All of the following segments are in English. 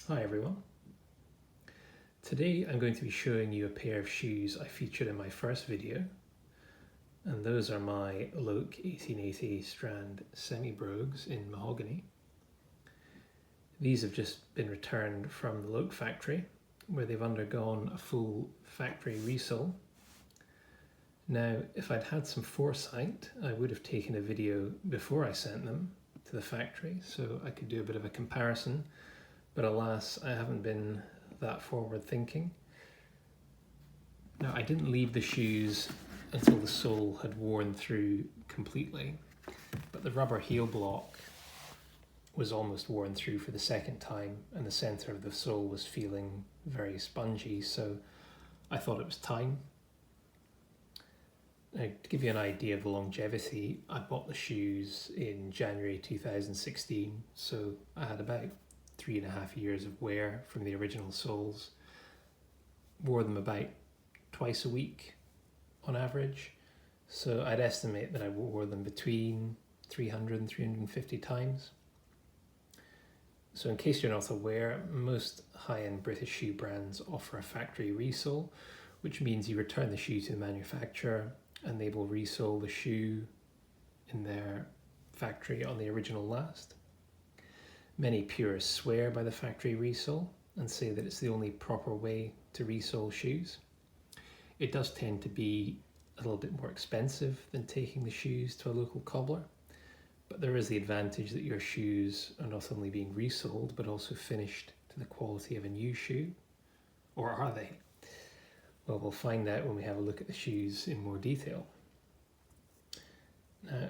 Hi everyone. Today I'm going to be showing you a pair of shoes I featured in my first video, and those are my Loake 1880 Strand semi-brogues in mahogany. These have just been returned from the Loake factory where they've undergone a full factory resole. Now, if I'd had some foresight, I would have taken a video before I sent them to the factory so I could do a bit of a comparison. But alas, I haven't been that forward thinking. Now, I didn't leave the shoes until the sole had worn through completely, but the rubber heel block was almost worn through for the second time, and the centre of the sole was feeling very spongy, so I thought it was time. Now, to give you an idea of the longevity, I bought the shoes in January 2016, so I had about 3.5 years of wear from the original soles. Wore them about twice a week on average, so I'd estimate that I wore them between 300 and 350 times. So in case you're not aware, most high-end British shoe brands offer a factory resole, which means you return the shoe to the manufacturer and they will resole the shoe in their factory on the original last. Many purists swear by the factory resole and say that it's the only proper way to resole shoes. It does tend to be a little bit more expensive than taking the shoes to a local cobbler, but there is the advantage that your shoes are not only being resoled but also finished to the quality of a new shoe. Or are they? Well, we'll find out when we have a look at the shoes in more detail. Now,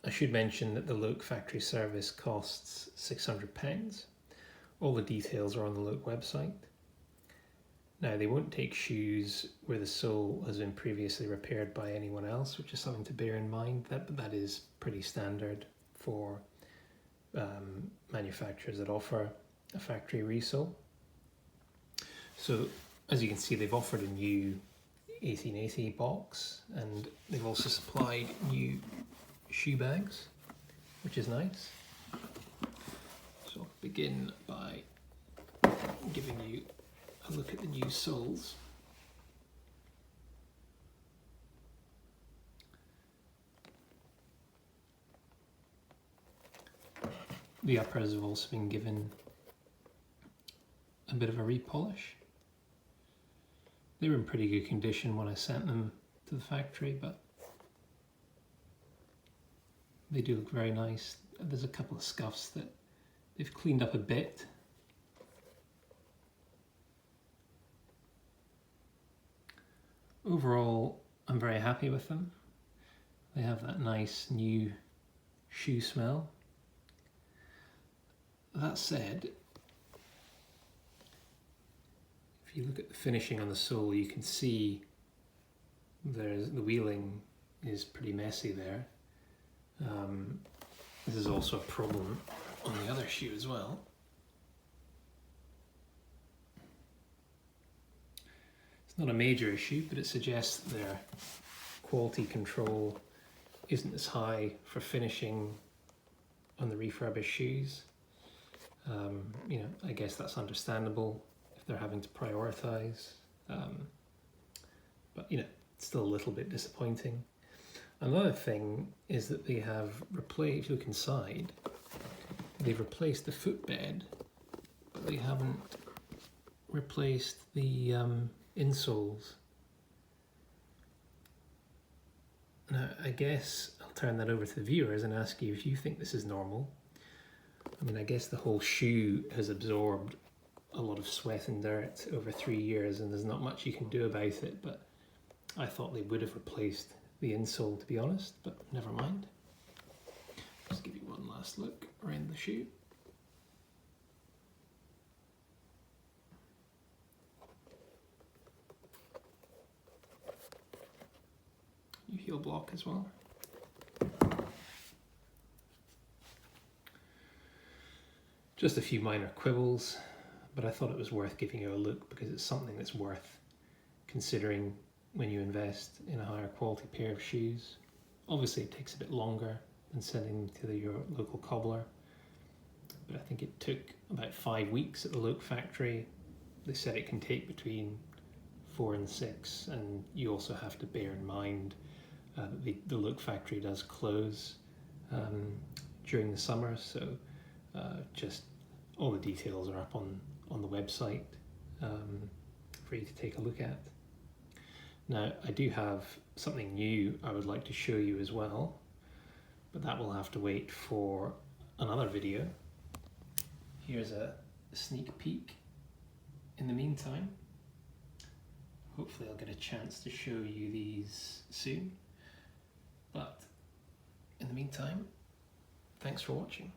I should mention that the Loake factory service costs £600. All the details are on the Loake website. Now, they won't take shoes where the sole has been previously repaired by anyone else, which is something to bear in mind. That is pretty standard for manufacturers that offer a factory resole. So, as you can see, they've offered a new 1880 box, and they've also supplied new shoe bags, which is nice. So I'll begin by giving you a look at the new soles. The uppers have also been given a bit of a repolish. They were in pretty good condition when I sent them to the factory, but they do look very nice. There's a couple of scuffs that they've cleaned up a bit. Overall, I'm very happy with them. They have that nice new shoe smell. That said, if you look at the finishing on the sole, you can see the wheeling is pretty messy there. This is also a problem on the other shoe as well. It's not a major issue, but it suggests their quality control isn't as high for finishing on the refurbished shoes. I guess that's understandable if they're having to prioritize, but it's still a little bit disappointing. Another thing is that they have replaced, if you look inside, they've replaced the footbed, but they haven't replaced the insoles. Now, I guess I'll turn that over to the viewers and ask you if you think this is normal. I mean, I guess the whole shoe has absorbed a lot of sweat and dirt over 3 years, and there's not much you can do about it, but I thought they would have replaced the insole, to be honest, but never mind. Just give you one last look around the shoe. New heel block as well. Just a few minor quibbles, but I thought it was worth giving you a look because it's something that's worth considering when you invest in a higher quality pair of shoes. Obviously it takes a bit longer than sending them to your local cobbler, but I think it took about 5 weeks at the Loake factory. They said it can take between 4 and 6, and you also have to bear in mind that the Loake factory does close during the summer, so just all the details are up on the website for you to take a look at. Now, I do have something new I would like to show you as well, but that will have to wait for another video. Here's a sneak peek. In the meantime, hopefully I'll get a chance to show you these soon, but in the meantime, thanks for watching.